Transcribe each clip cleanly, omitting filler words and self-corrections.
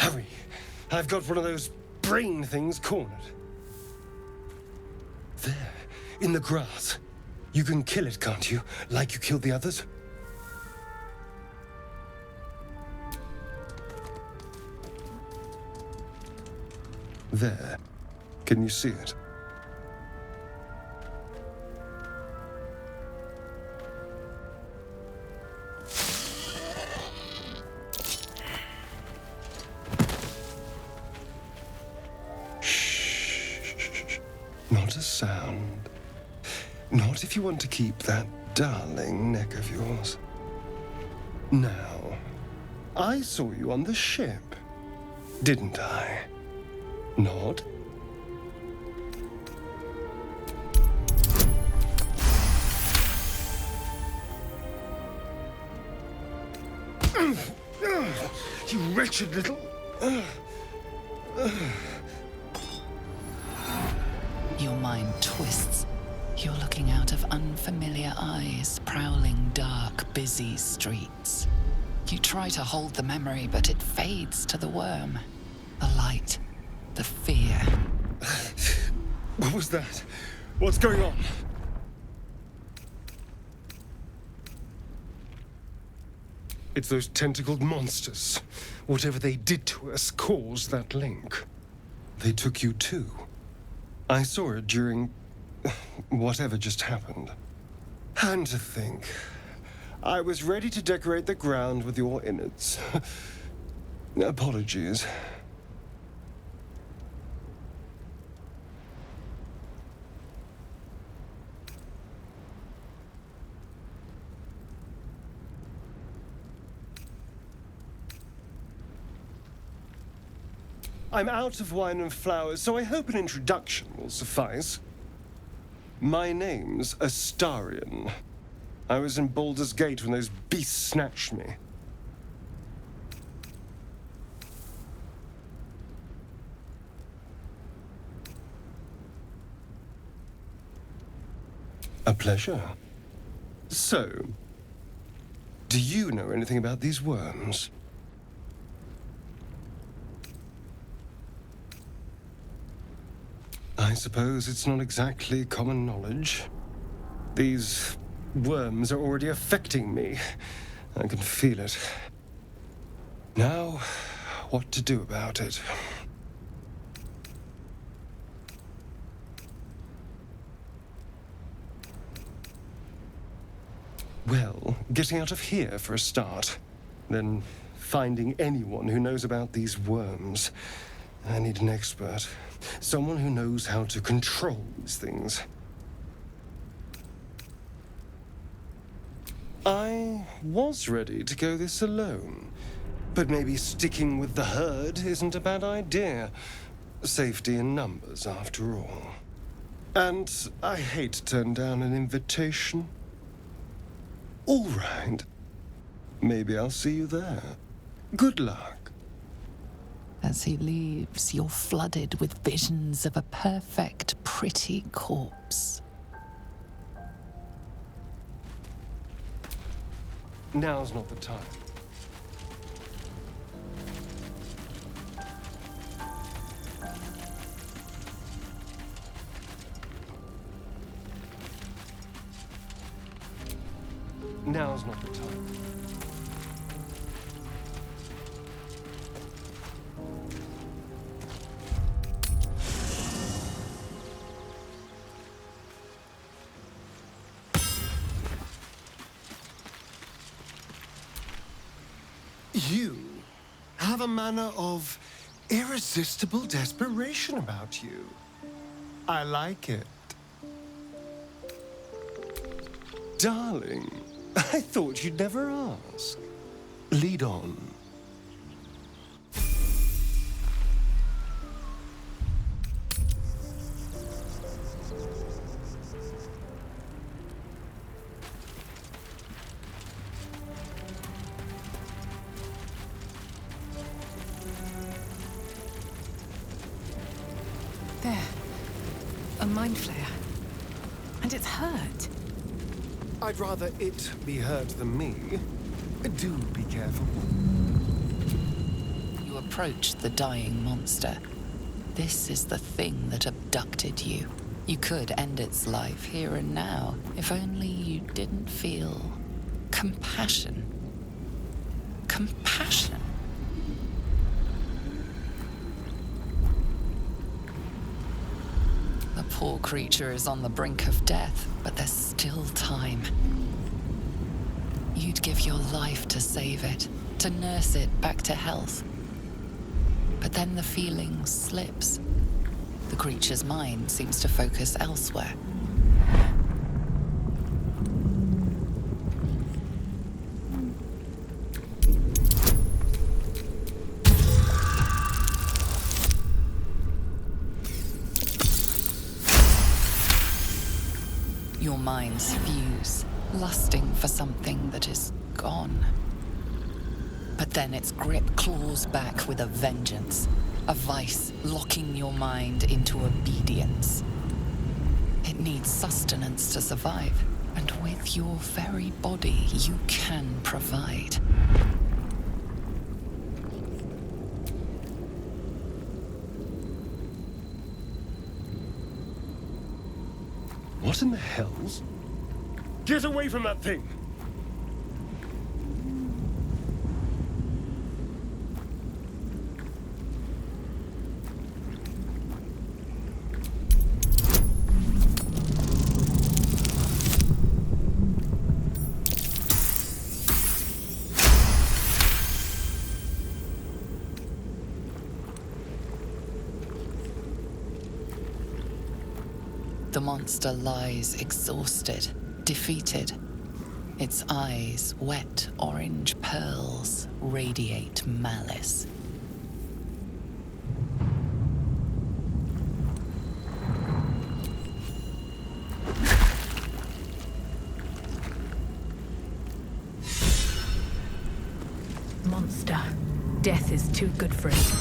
Hurry. I've got one of those brain things cornered. There, in the grass. You can kill it, can't you? Like you killed the others? There. Can you see it? Shh. Not a sound. Not if you want to keep that darling neck of yours. Now, I saw you on the ship, didn't I? Nod. You wretched little... Your mind twists. You're looking out of unfamiliar eyes, prowling dark, busy streets. You try to hold the memory, but it fades to the worm. The light, the fear. What was that? What's going on? It's those tentacled monsters. Whatever they did to us caused that link. They took you too. I saw it during whatever just happened. And to think, I was ready to decorate the ground with your innards. Apologies. I'm out of wine and flowers, so I hope an introduction will suffice. My name's Astarion. I was in Baldur's Gate when those beasts snatched me. A pleasure. So, do you know anything about these worms? I suppose it's not exactly common knowledge. These worms are already affecting me. I can feel it. Now, what to do about it? Well, getting out of here for a start. Then finding anyone who knows about these worms. I need an expert. Someone who knows how to control these things. I was ready to go this alone, but maybe sticking with the herd isn't a bad idea. Safety in numbers, after all. And I hate to turn down an invitation. All right. Maybe I'll see you there. Good luck. As he leaves, you're flooded with visions of a perfect, pretty corpse. Now's not the time. Now's not the time. You have a manner of irresistible desperation about you. I like it. Darling, I thought you'd never ask. Lead on. There. A mind flare. And it's hurt. I'd rather it be hurt than me. Do be careful. You approach the dying monster. This is the thing that abducted you. You could end its life here and now, if only you didn't feel compassion. Compassion. The poor creature is on the brink of death, but there's still time. You'd give your life to save it, to nurse it back to health. But then the feeling slips. The creature's mind seems to focus elsewhere. Your minds fuse, lusting for something that is gone. But then its grip claws back with a vengeance, a vice locking your mind into obedience. It needs sustenance to survive, and with your very body, you can provide. What in the hells? Get away from that thing! The monster lies exhausted, defeated. Its eyes, wet orange pearls, radiate malice. Monster. Death is too good for it.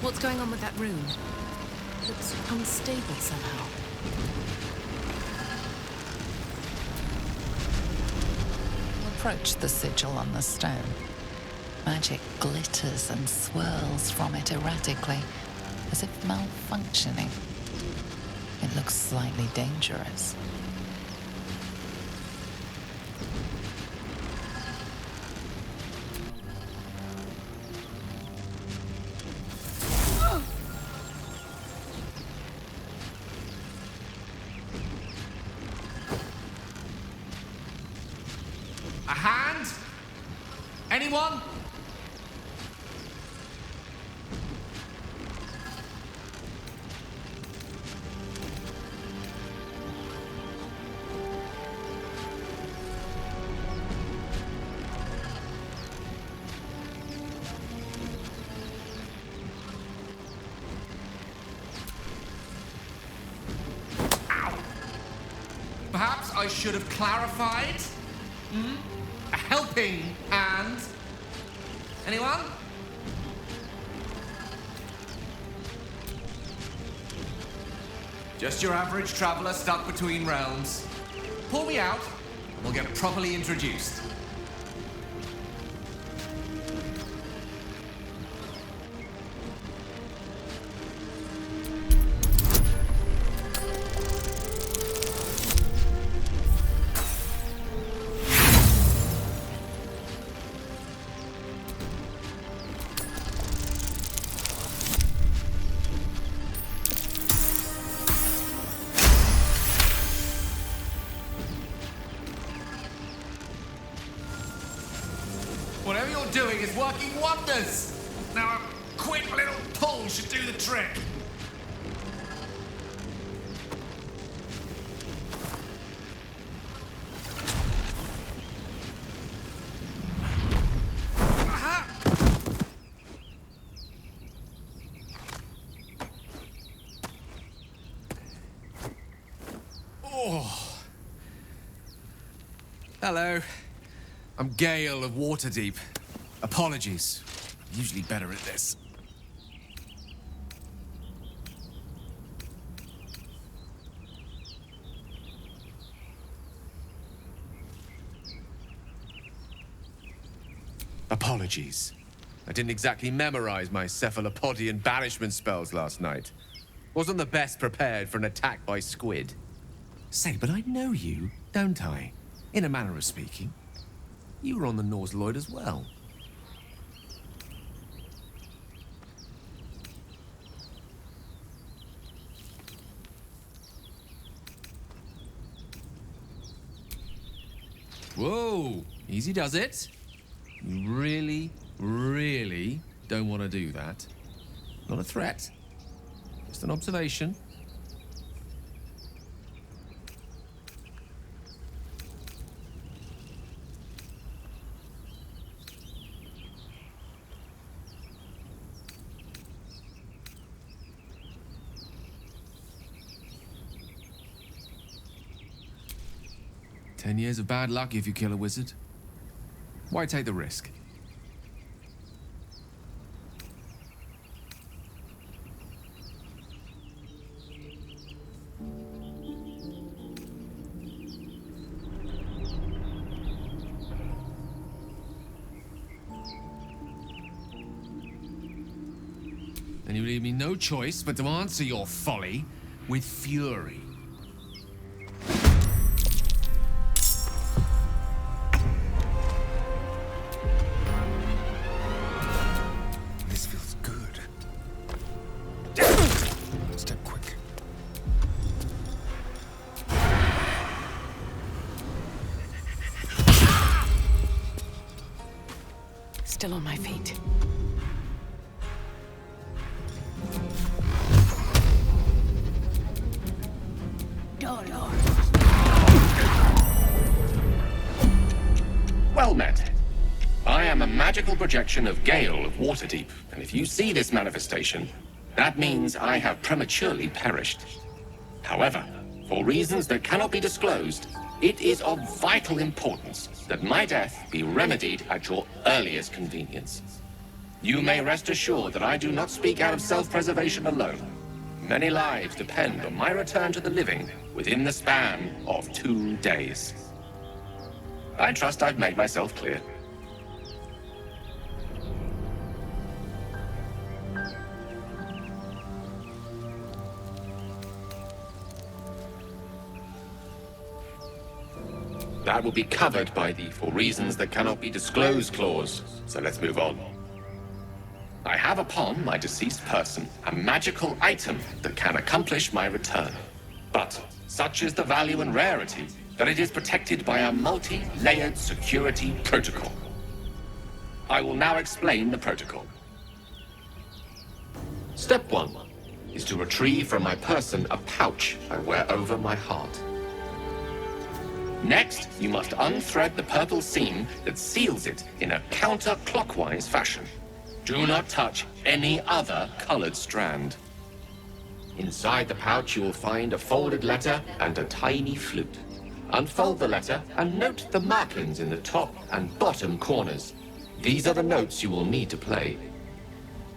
What's going on with that rune? Looks unstable somehow. Approach the sigil on the stone. Magic glitters and swirls from it erratically, as if malfunctioning. It looks slightly dangerous. A hand? Anyone? Ow. Perhaps I should have clarified? A helping hand? Anyone? Just your average traveler stuck between realms. Pull me out, and we'll get properly introduced. Whatever you're doing is working wonders. Now a quick little pull should do the trick. Aha! Oh. Hello. I'm Gale of Waterdeep. Apologies. Usually better at this. Apologies. I didn't exactly memorize my cephalopodian banishment spells last night. Wasn't the best prepared for an attack by squid. Say, but I know you, don't I? In a manner of speaking. You were on the Norse Lloyd as well. Whoa! Easy does it. You really, really don't want to do that. Not a threat. Just an observation. "10 years of bad luck if you kill a wizard. Why take the risk?" Then you leave me no choice but to answer your folly with fury. This feels good. Step quick. Still on my feet. Well met. I am a magical projection of Gale of Waterdeep, and if you see this manifestation, that means I have prematurely perished. However, for reasons that cannot be disclosed, it is of vital importance that my death be remedied at your earliest convenience. You may rest assured that I do not speak out of self-preservation alone. Many lives depend on my return to the living within the span of 2 days. I trust I've made myself clear. That will be covered by the "for reasons that cannot be disclosed" clause, so let's move on. I have upon my deceased person a magical item that can accomplish my return. But such is the value and rarity that it is protected by a multi-layered security protocol. I will now explain the protocol. Step 1 is to retrieve from my person a pouch I wear over my heart. Next, you must unthread the purple seam that seals it in a counterclockwise fashion. Do not touch any other colored strand. Inside the pouch, you will find a folded letter and a tiny flute. Unfold the letter and note the markings in the top and bottom corners. These are the notes you will need to play.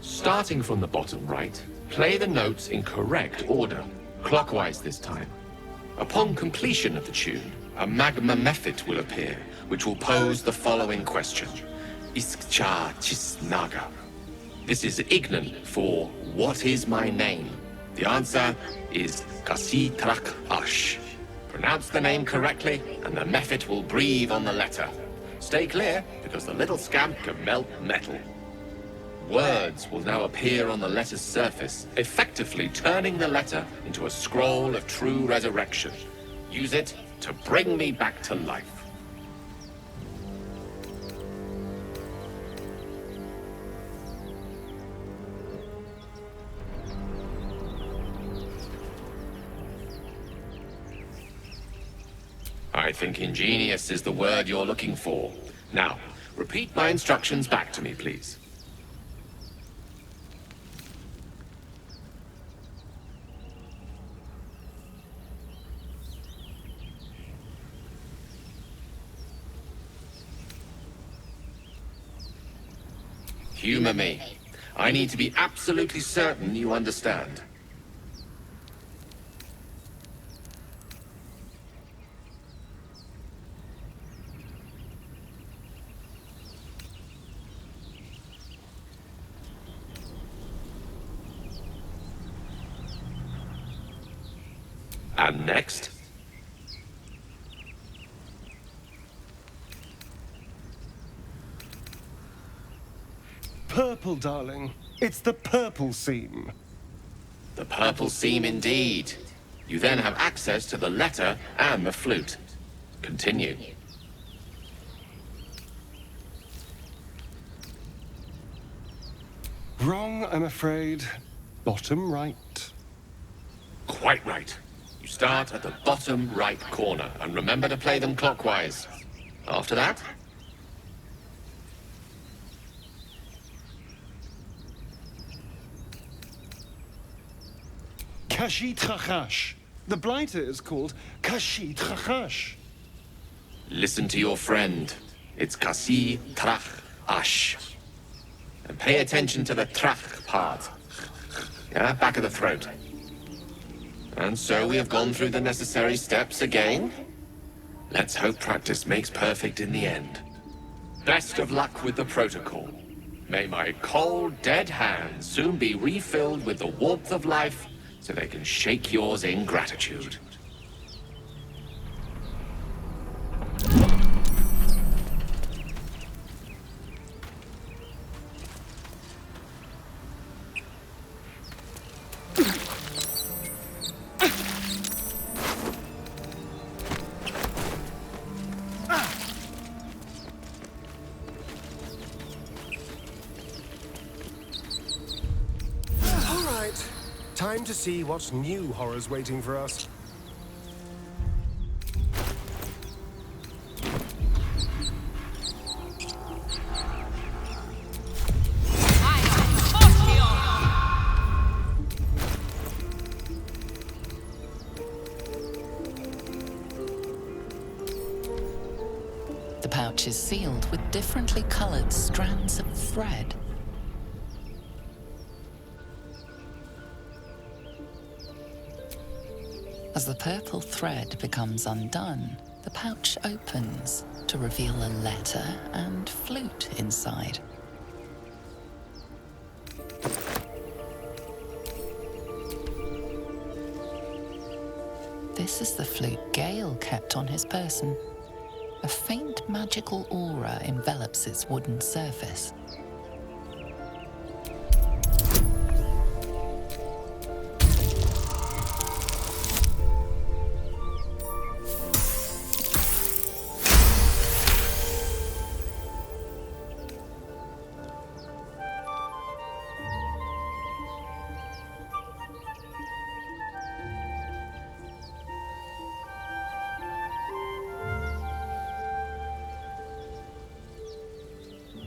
Starting from the bottom right, play the notes in correct order, clockwise this time. Upon completion of the tune, a magma mephit will appear, which will pose the following question. Iskcha Chisnaga. This is Ignan for "what is my name?" The answer is Kasitrak Ash. Pronounce the name correctly, and the mephit will breathe on the letter. Stay clear, because the little scamp can melt metal. Words will now appear on the letter's surface, effectively turning the letter into a scroll of true resurrection. Use it to bring me back to life. I think ingenious is the word you're looking for. Now, repeat my instructions back to me, please. Humor me. I need to be absolutely certain you understand. And next? Purple, darling. It's the purple seam. The purple seam indeed. You then have access to the letter and the flute. Continue. Wrong, I'm afraid. Bottom right. Quite right. You start at the bottom right corner, and remember to play them clockwise. After that, Kashi Trachash. The blighter is called Kashi Trachash. listen to your friend. It's Kasi Trach Ash. And pay attention to the Trach part. Yeah, back of the throat. And so we have gone through the necessary steps again. Let's hope practice makes perfect in the end. Best of luck with the protocol. May my cold, dead hands soon be refilled with the warmth of life so they can shake yours in gratitude. Time to see what new horror's waiting for us. The pouch is sealed with differently colored strands of thread. As the purple thread becomes undone, the pouch opens to reveal a letter and flute inside. This is the flute Gale kept on his person. A faint magical aura envelops its wooden surface.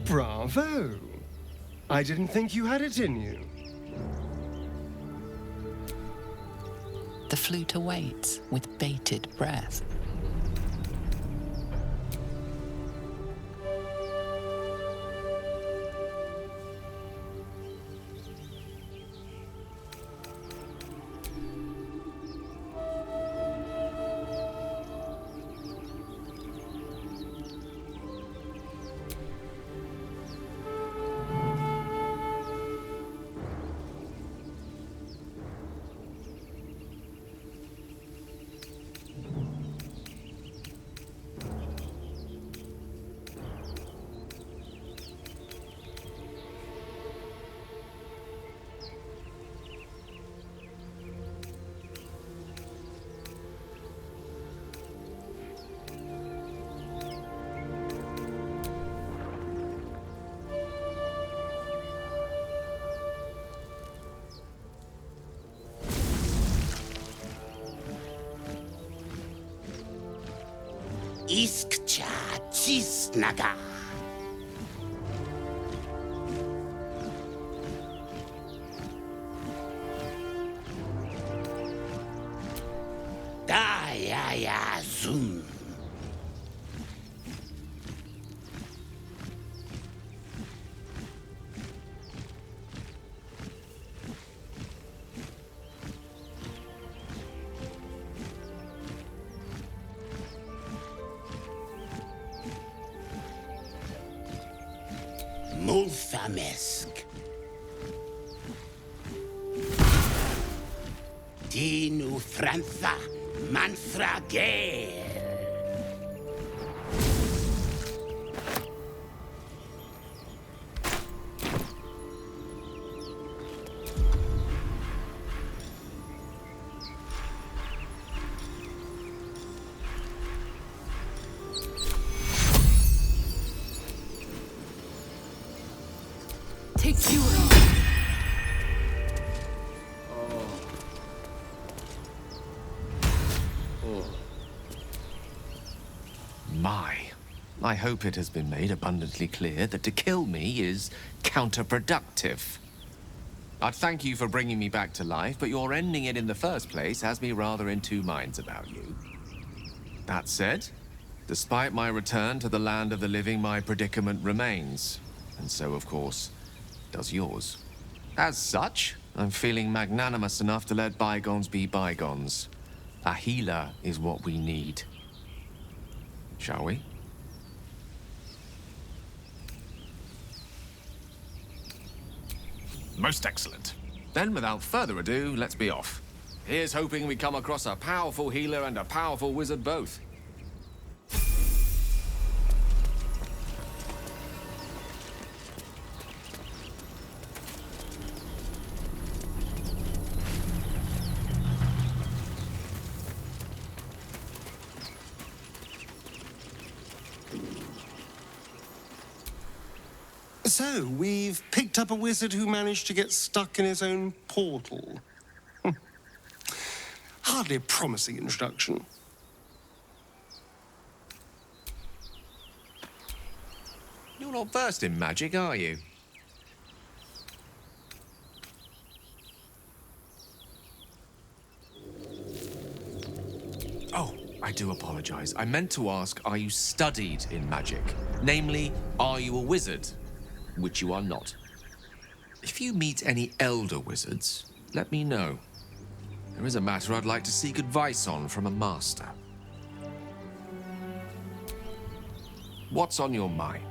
Bravo! I didn't think you had it in you. The flute awaits with bated breath. Iskcha Chisnaga. Daya Zoom. Damesk. Dinu Frantha Manthra Gale. Take you on. My. I hope it has been made abundantly clear that to kill me is counterproductive. I'd thank you for bringing me back to life, but your ending it in the first place has me rather in two minds about you. That said, despite my return to the land of the living, my predicament remains. And so, of course, does yours. As such, I'm feeling magnanimous enough to let bygones be bygones. A healer is what we need. Shall we? Most excellent. Then, without further ado, let's be off. Here's hoping we come across a powerful healer and a powerful wizard both. So, we've picked up a wizard who managed to get stuck in his own portal. Hardly a promising introduction. You're not versed in magic, are you? Oh, I do apologize. I meant to ask, are you studied in magic? Namely, are you a wizard? Which you are not. If you meet any elder wizards, let me know. There is a matter I'd like to seek advice on from a master. What's on your mind?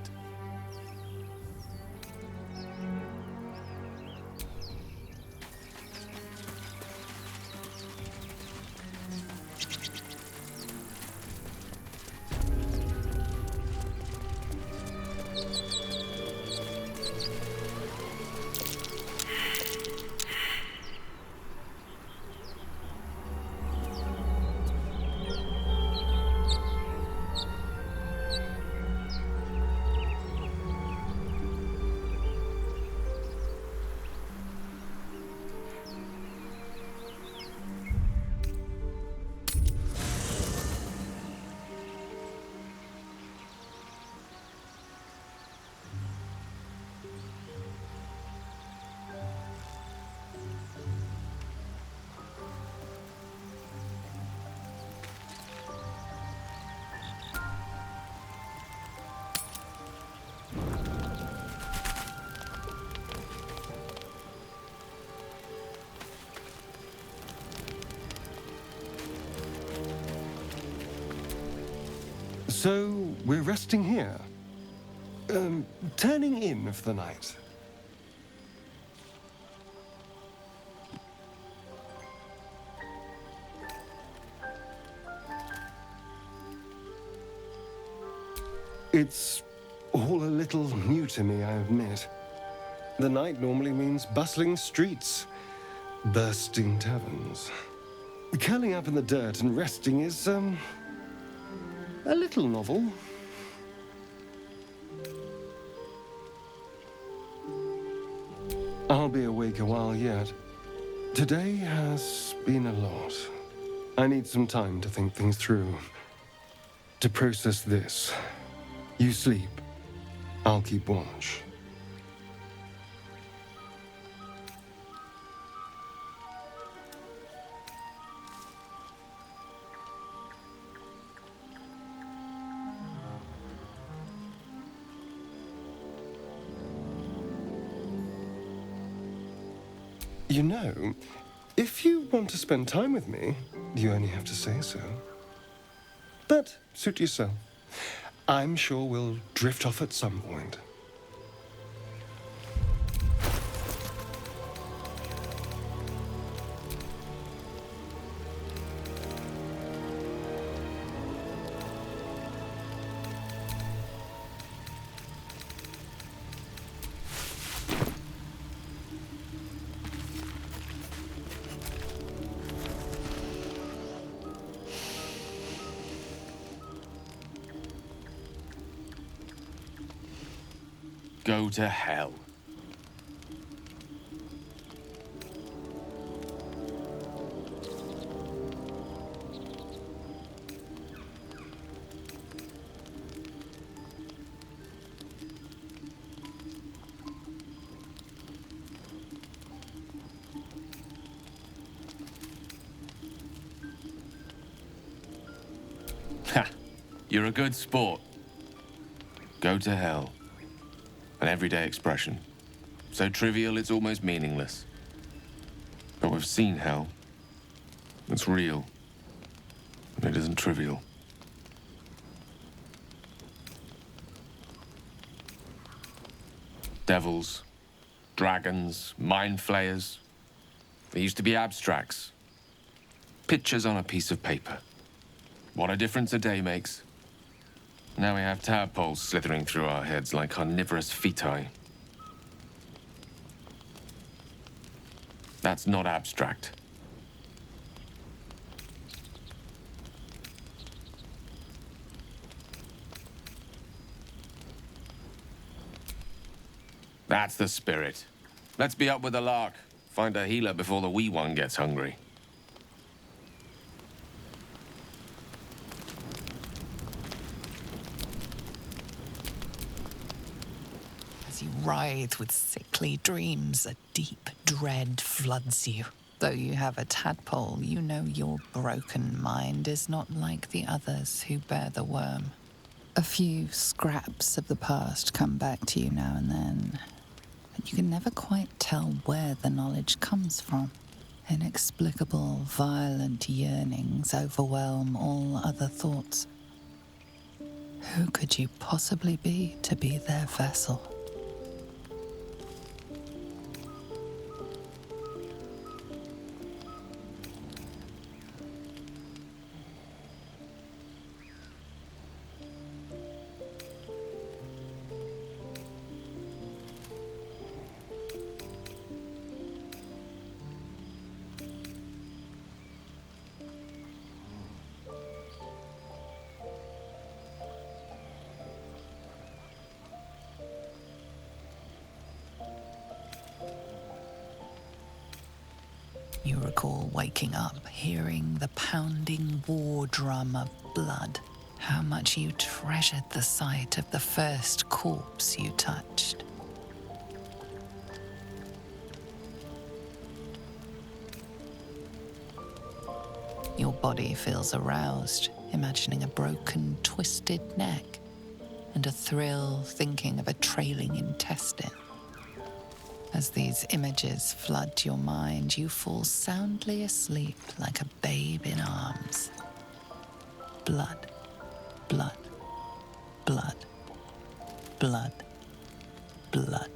So, we're resting here. Turning in for the night. It's all a little new to me, I admit. The night normally means bustling streets, bursting taverns. Curling up in the dirt and resting is, a little novel. I'll be awake a while yet. Today has been a lot. I need some time to think things through. To process this. You sleep. I'll keep watch. You know, if you want to spend time with me, you only have to say so. But suit yourself. I'm sure we'll drift off at some point. Go to hell. Ha! You're a good sport. Go to hell. An everyday expression. So trivial it's almost meaningless. But we've seen hell. It's real. And it isn't trivial. Devils, dragons, mind flayers. They used to be abstracts. Pictures on a piece of paper. What a difference a day makes. Now we have tadpoles slithering through our heads like carnivorous feti. That's not abstract. That's the spirit. Let's be up with the lark. Find a healer before the wee one gets hungry. As you writhe with sickly dreams, a deep dread floods you. Though you have a tadpole, you know your broken mind is not like the others who bear the worm. A few scraps of the past come back to you now and then, but you can never quite tell where the knowledge comes from. Inexplicable, violent yearnings overwhelm all other thoughts. Who could you possibly be to be their vessel? You recall waking up, hearing the pounding war drum of blood. How much you treasured the sight of the first corpse you touched. Your body feels aroused, imagining a broken, twisted neck, and a thrill thinking of a trailing intestine. As these images flood your mind, you fall soundly asleep like a babe in arms. Blood, blood, blood, blood, blood.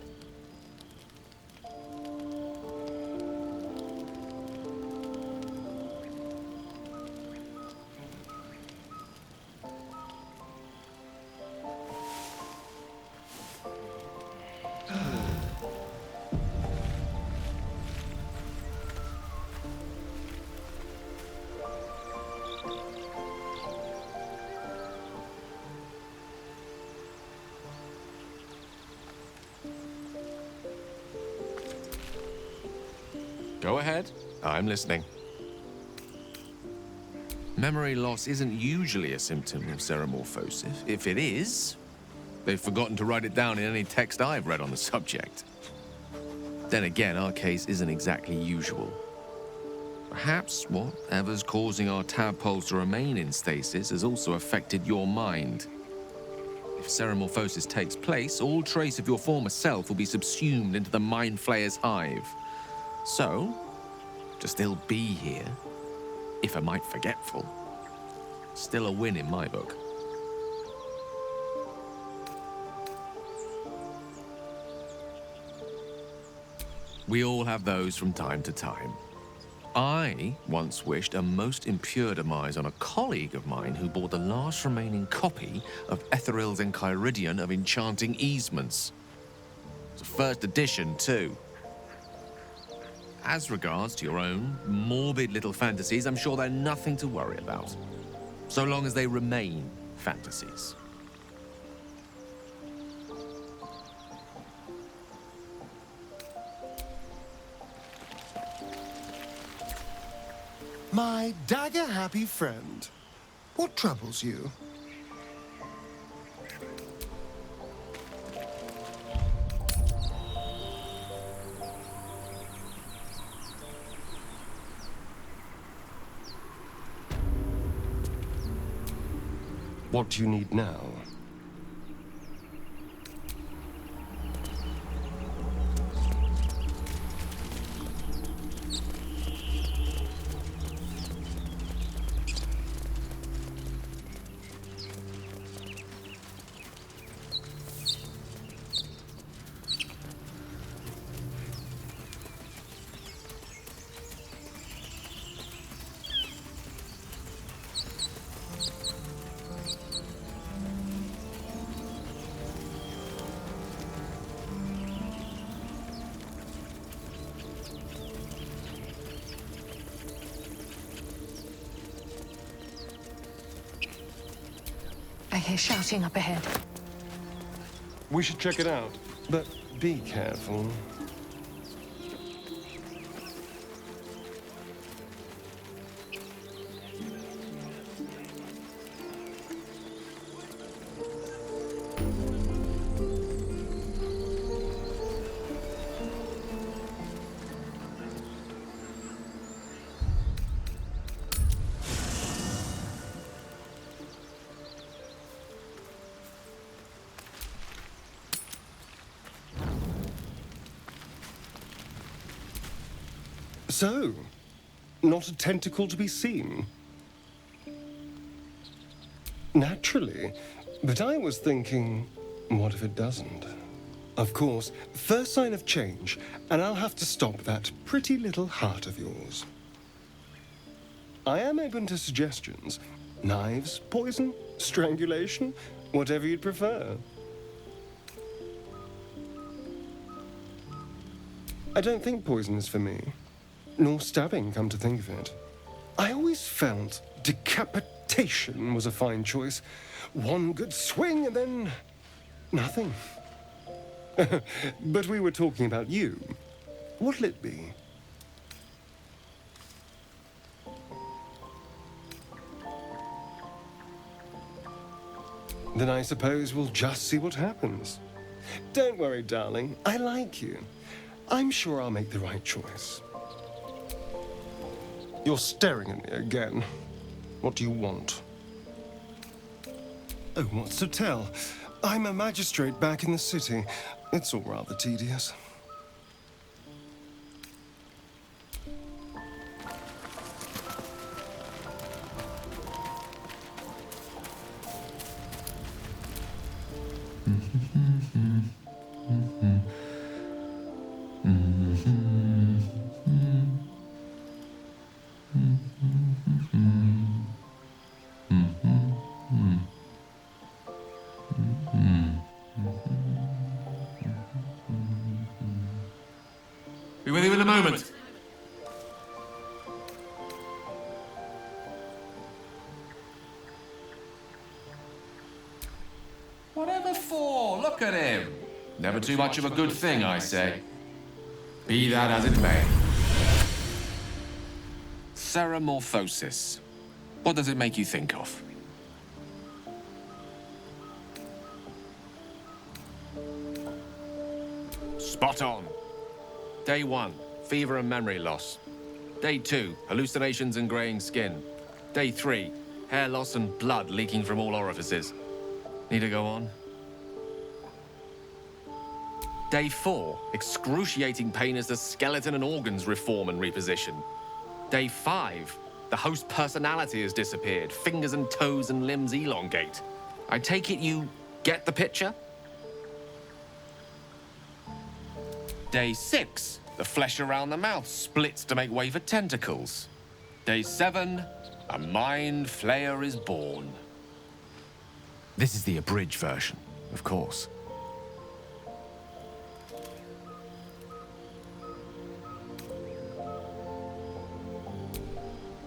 Go ahead. I'm listening. Memory loss isn't usually a symptom of ceremorphosis. If it is, they've forgotten to write it down in any text I've read on the subject. Then again, our case isn't exactly usual. Perhaps whatever's causing our tadpoles to remain in stasis has also affected your mind. If ceremorphosis takes place, all trace of your former self will be subsumed into the Mind Flayer's hive. So, to still be here, if a mite forgetful, still a win in my book. We all have those from time to time. I once wished a most impure demise on a colleague of mine who bore the last remaining copy of Etheril's Enchiridion of Enchanting Easements. It's a first edition, too. As regards to your own morbid little fantasies, I'm sure they're nothing to worry about, so long as they remain fantasies. My dagger-happy friend. What troubles you? What do you need now? I hear shouting up ahead. We should check it out, but be careful. So, not a tentacle to be seen? Naturally, but I was thinking, what if it doesn't? Of course, first sign of change, and I'll have to stop that pretty little heart of yours. I am open to suggestions. Knives, poison, strangulation, whatever you'd prefer. I don't think poison is for me. Nor stabbing, come to think of it. I always felt decapitation was a fine choice. One good swing and then nothing. But we were talking about you. What'll it be? Then I suppose we'll just see what happens. Don't worry, darling. I like you. I'm sure I'll make the right choice. You're staring at me again. What do you want? Oh, what's to tell? I'm a magistrate back in the city. It's all rather tedious. Be with you in a moment. Whatever for? Look at him. Never too much of a good thing, I say. Be that as it may. Ceramorphosis. What does it make you think of? Spot on. Day 1, fever and memory loss. Day 2, hallucinations and graying skin. Day 3, hair loss and blood leaking from all orifices. Need to go on? Day 4, excruciating pain as the skeleton and organs reform and reposition. Day 5, the host personality has disappeared. Fingers and toes and limbs elongate. I take it you get the picture? Day 6, the flesh around the mouth splits to make way for tentacles. Day 7, a mind flayer is born. This is the abridged version, of course.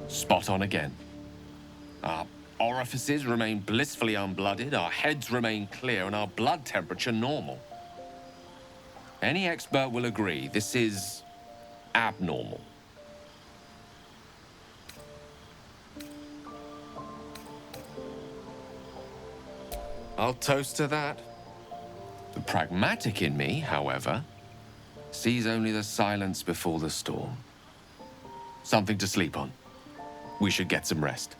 Spot on again. Our orifices remain blissfully unblooded, our heads remain clear, and our blood temperature normal. Any expert will agree this is abnormal. I'll toast to that. The pragmatic in me, however, sees only the silence before the storm. Something to sleep on. We should get some rest.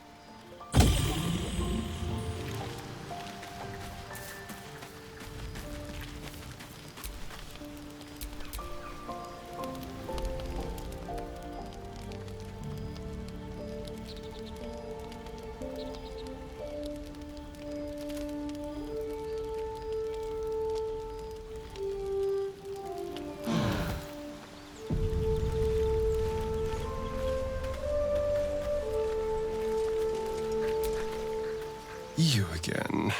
You again.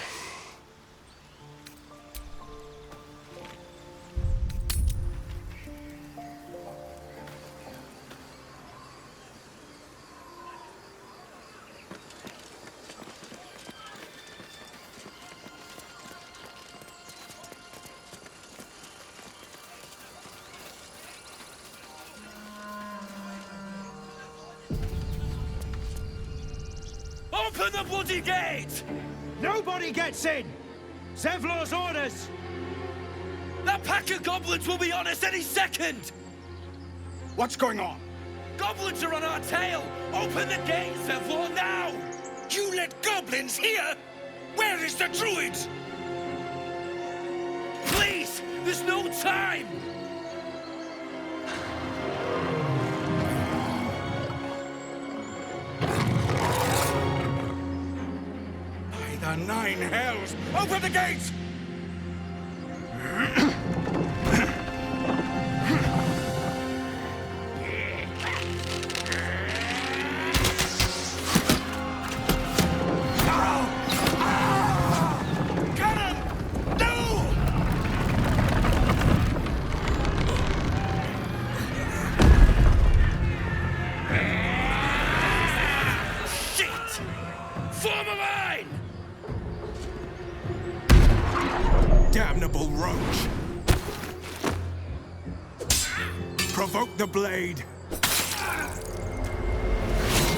Open the bloody gate! Nobody gets in! Zevlor's orders! That pack of goblins will be on us any second! What's going on? Goblins are on our tail! Open the gate, Zevlor, now! You let goblins here? Where is the druid? Please! There's no time! The nine hells! Open the gates! Get him! No! Shit! Form a line! Damnable roach! Provoke the blade!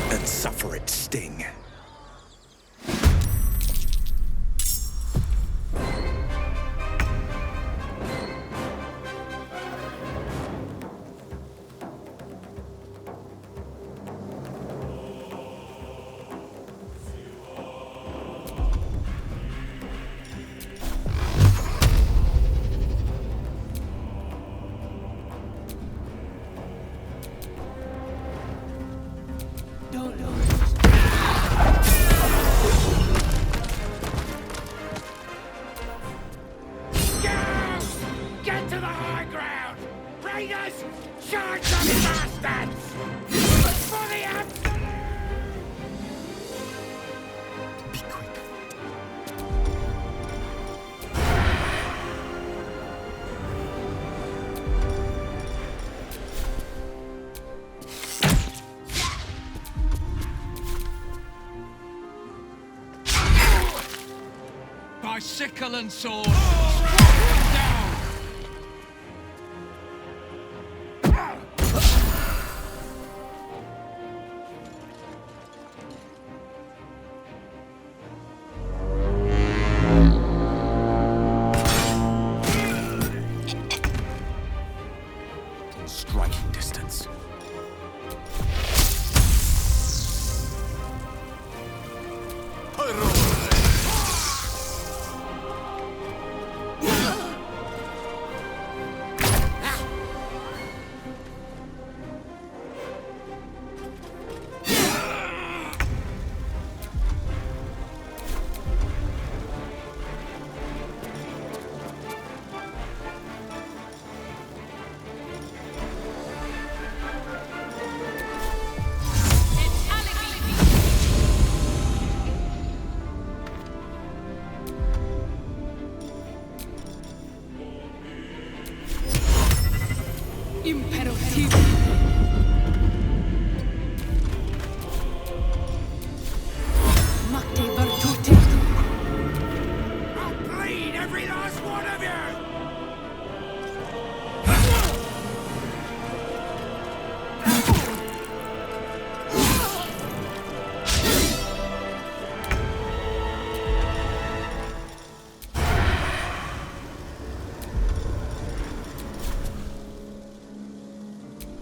And suffer its sting. Get to the high ground! Raiders! Charge them bastards! For the absolute! Be quick. By sickle and sword! Down! Striking distance.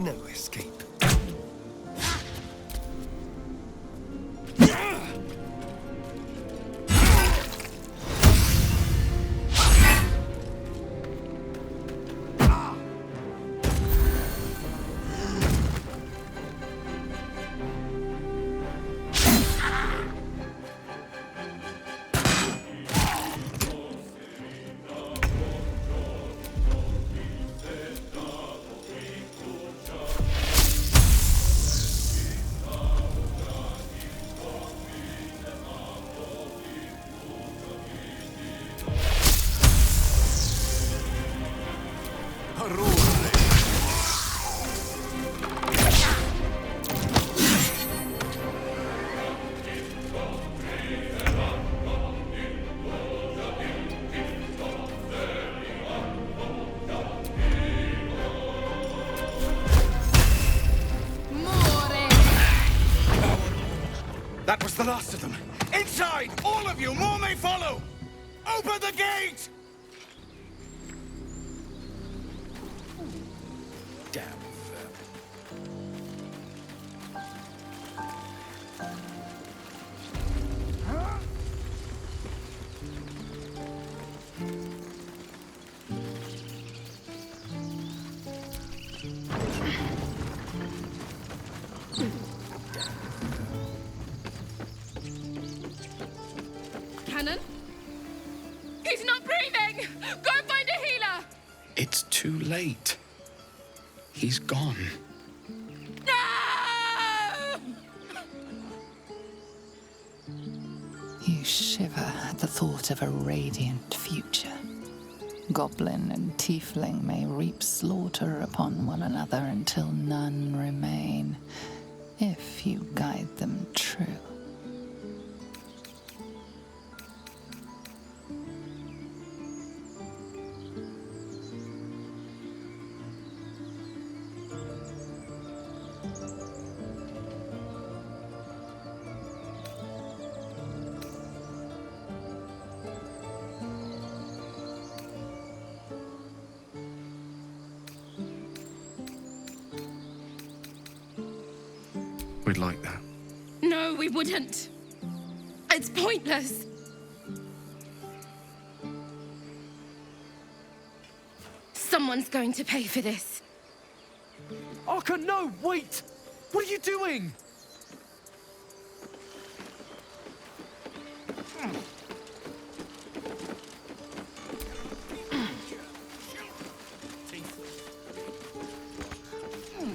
no escape. That was the last of them. Inside! All of you! More may follow! Open the gate! Damn them. Cannon? He's not breathing! Go find a healer! It's too late. He's gone. No! You shiver at the thought of a radiant future. Goblin and tiefling may reap slaughter upon one another until none remain, if you guide them true. We'd like that. No, we wouldn't. It's pointless. Someone's going to pay for this. Arka, no, wait! What are you doing?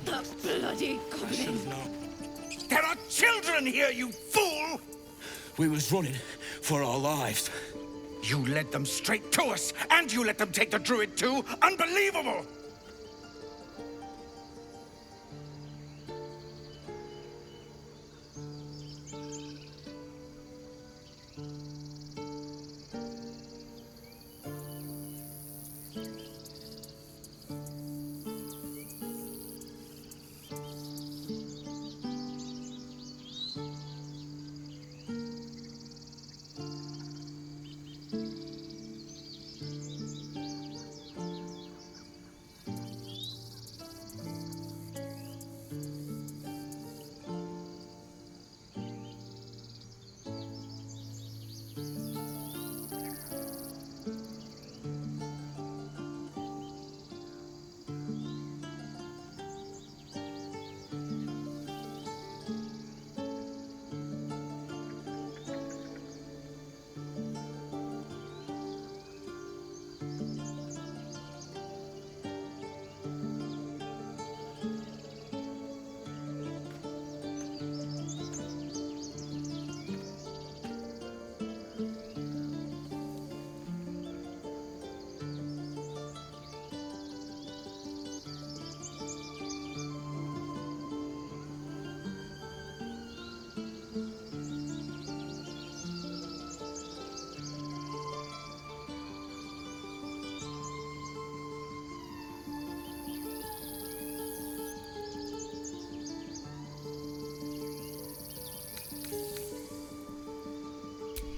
The bloody goblin. There are children here, you fool! We was running for our lives. You led them straight to us, and you let them take the druid too? Unbelievable!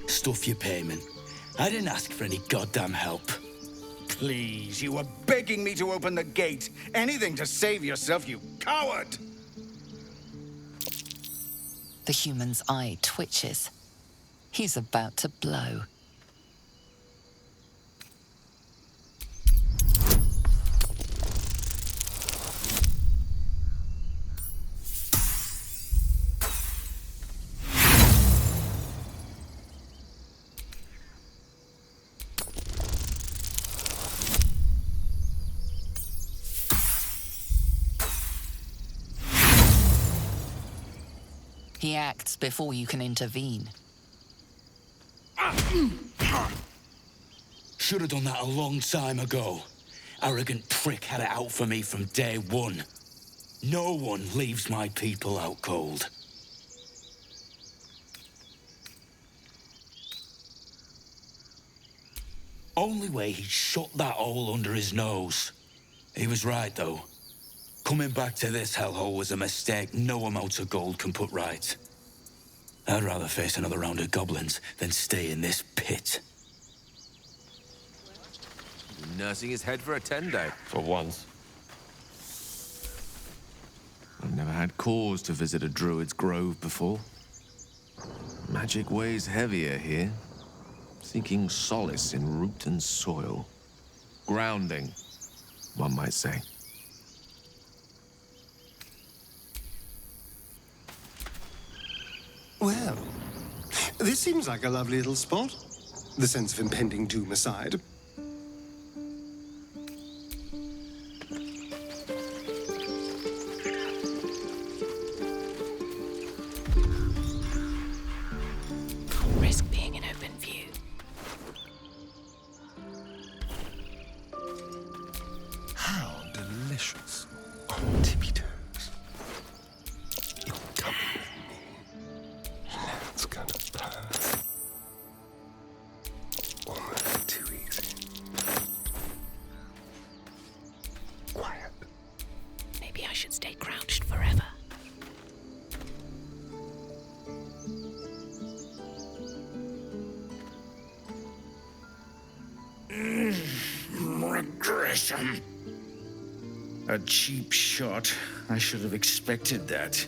Stuff your payment. I didn't ask for any goddamn help. Please, you were begging me to open the gate. Anything to save yourself, you coward! The human's eye twitches. He's about to blow. He acts before you can intervene. Should have done that a long time ago. Arrogant prick had it out for me from day one. No one leaves my people out cold. Only way he'd shut that hole under his nose. He was right, though. Coming back to this hellhole was a mistake no amount of gold can put right. I'd rather face another round of goblins than stay in this pit. Nursing his head for a 10-day. For once. I've never had cause to visit a druid's grove before. Magic weighs heavier here. Seeking solace in root and soil. Grounding, one might say. Well, this seems like a lovely little spot. The sense of impending doom aside. Risk being in open view. How delicious. On tippy toes. You're coming with me. That's gonna pass. Almost too easy. Quiet. Maybe I should stay crouched forever. Regression. A cheap shot. I should have expected that.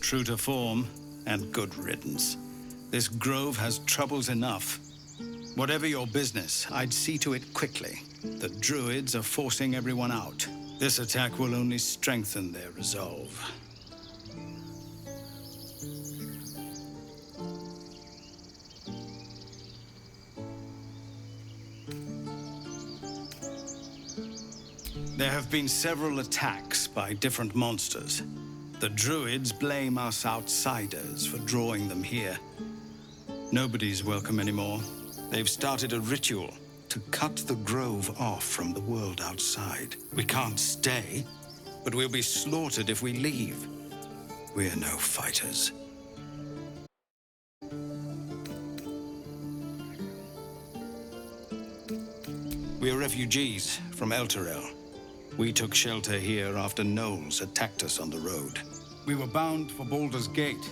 True to form, and good riddance. This grove has troubles enough. Whatever your business, I'd see to it quickly. The druids are forcing everyone out. This attack will only strengthen their resolve. There have been several attacks by different monsters. The druids blame us outsiders for drawing them here. Nobody's welcome anymore. They've started a ritual to cut the grove off from the world outside. We can't stay, but we'll be slaughtered if we leave. We're no fighters. We're refugees from Elturel. We took shelter here after gnolls attacked us on the road. We were bound for Baldur's Gate,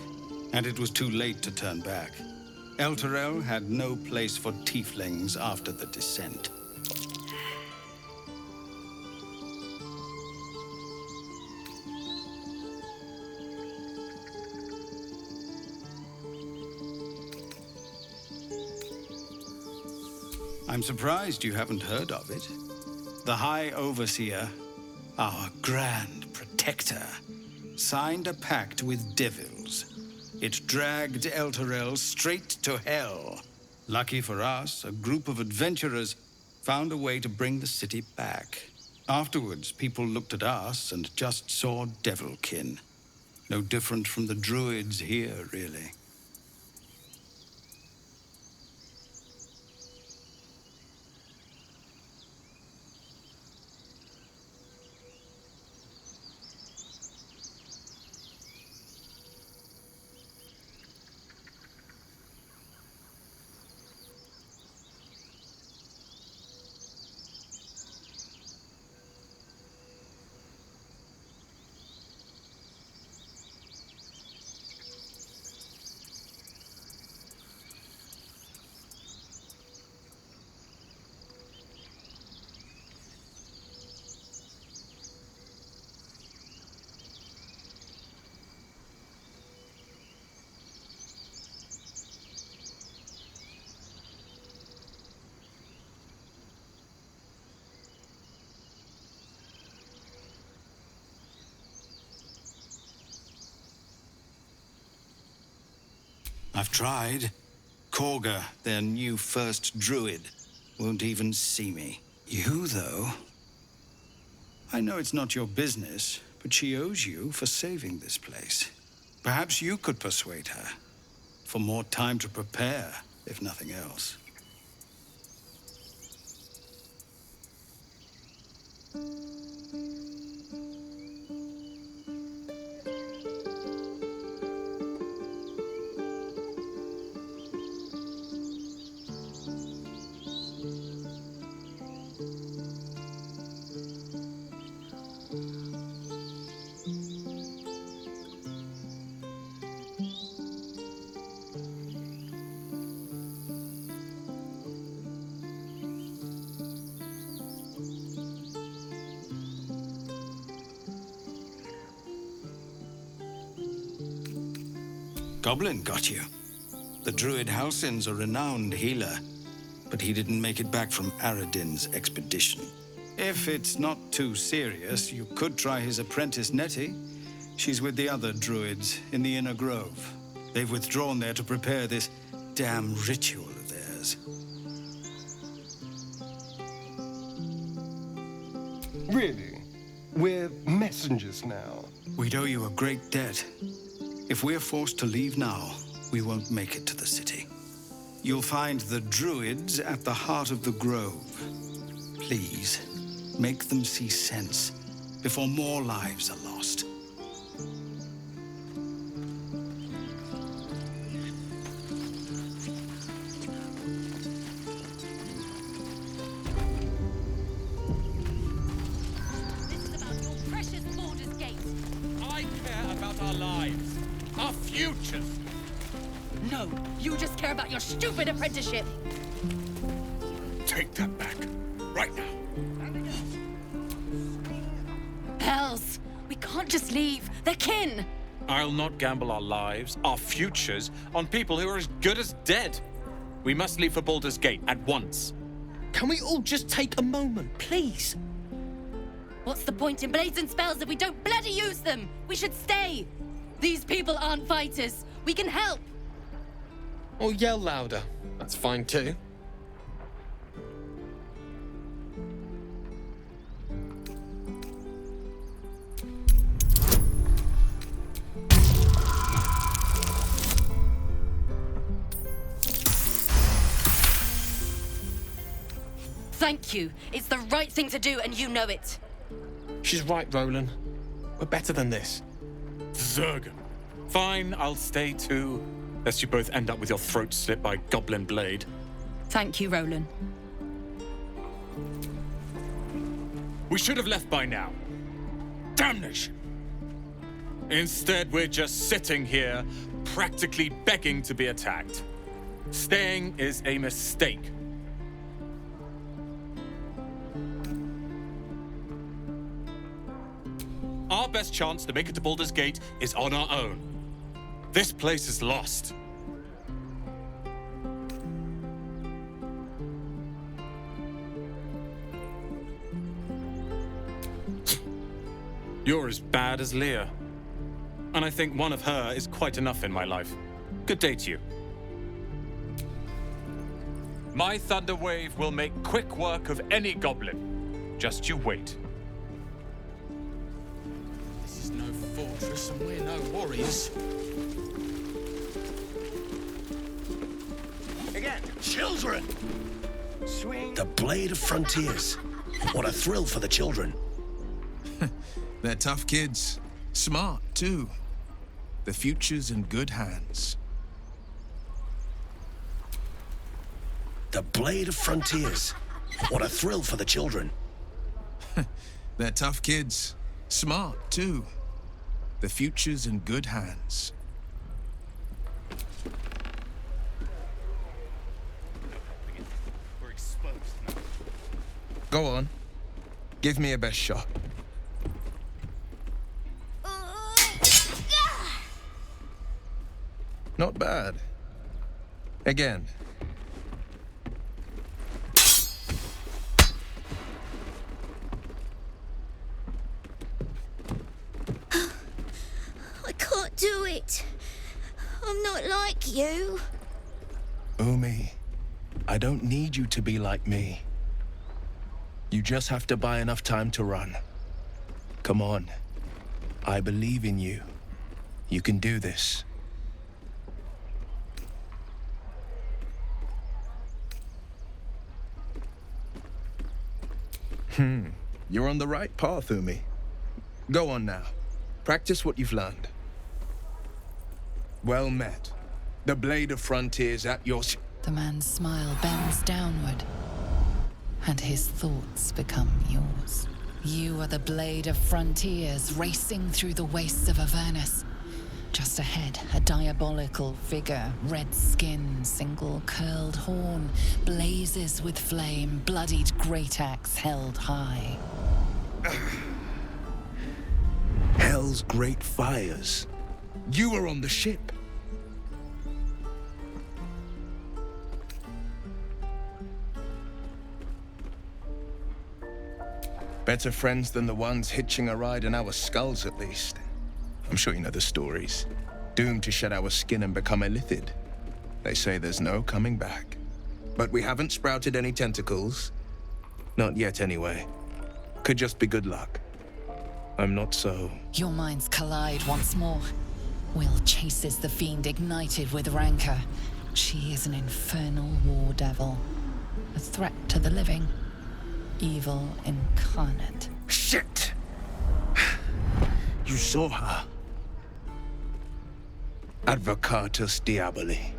and it was too late to turn back. Elturel had no place for tieflings after the descent. I'm surprised you haven't heard of it. The High Overseer, our Grand Protector, signed a pact with devils. It dragged Elturel straight to hell. Lucky for us, a group of adventurers found a way to bring the city back. Afterwards, people looked at us and just saw devilkin. No different from the druids here, really. I've tried. Korga, their new first druid, won't even see me. You, though? I know it's not your business, but she owes you for saving this place. Perhaps you could persuade her. For more time to prepare, if nothing else. Goblin got you. The druid Halsin's a renowned healer, but he didn't make it back from Aradin's expedition. If it's not too serious, you could try his apprentice Nettie. She's with the other druids in the Inner Grove. They've withdrawn there to prepare this damn ritual of theirs. Really? We're messengers now. We'd owe you a great debt. If we're forced to leave now, we won't make it to the city. You'll find the druids at the heart of the grove. Please, make them see sense before more lives are lost. This is about your precious Baldur's Gate. I care about our lives. Our futures! No, you just care about your stupid apprenticeship. Take that back. Right now. Hells, we can't just leave. They're kin. I'll not gamble our lives, our futures, on people who are as good as dead. We must leave for Baldur's Gate at once. Can we all just take a moment, please? What's the point in blazing spells if we don't bloody use them? We should stay. These people aren't fighters. We can help. Or yell louder. That's fine too. Thank you. It's the right thing to do, and you know it. She's right, Roland. We're better than this. Zerg. Fine, I'll stay too. Lest you both end up with your throats slit by goblin blade. Thank you, Roland. We should have left by now. Damnation! Instead, we're just sitting here, practically begging to be attacked. Staying is a mistake. Our best chance to make it to Baldur's Gate is on our own. This place is lost. You're as bad as Leah. And I think one of her is quite enough in my life. Good day to you. My thunder wave will make quick work of any goblin. Just you wait. This is no fortress and we're no warriors. Again. Children! Swing. The Blade of Frontiers. What a thrill for the children. They're tough kids. Smart, too. The future's in good hands. The Blade of Frontiers. What a thrill for the children. They're tough kids. Smart, too. The future's in good hands. We're exposed now. Go on. Give me a best shot. Not bad. Again. I can't do it. I'm not like you. Umi, I don't need you to be like me. You just have to buy enough time to run. Come on. I believe in you. You can do this. You're on the right path, Umi. Go on now. Practice what you've learned. Well met. The Blade of Frontiers at your... The man's smile bends downward, and his thoughts become yours. You are the Blade of Frontiers, racing through the wastes of Avernus. Just ahead, a diabolical figure, red skin, single curled horn, blazes with flame, bloodied great axe held high. Hell's great fires. You were on the ship. Better friends than the ones hitching a ride in our skulls, at least. I'm sure you know the stories. Doomed to shed our skin and become illithid. They say there's no coming back. But we haven't sprouted any tentacles. Not yet, anyway. Could just be good luck. I'm not so... Your minds collide once more. Will chases the fiend ignited with rancor. She is an infernal war devil. A threat to the living. Evil incarnate. Shit! You saw her. Advocatus Diaboli.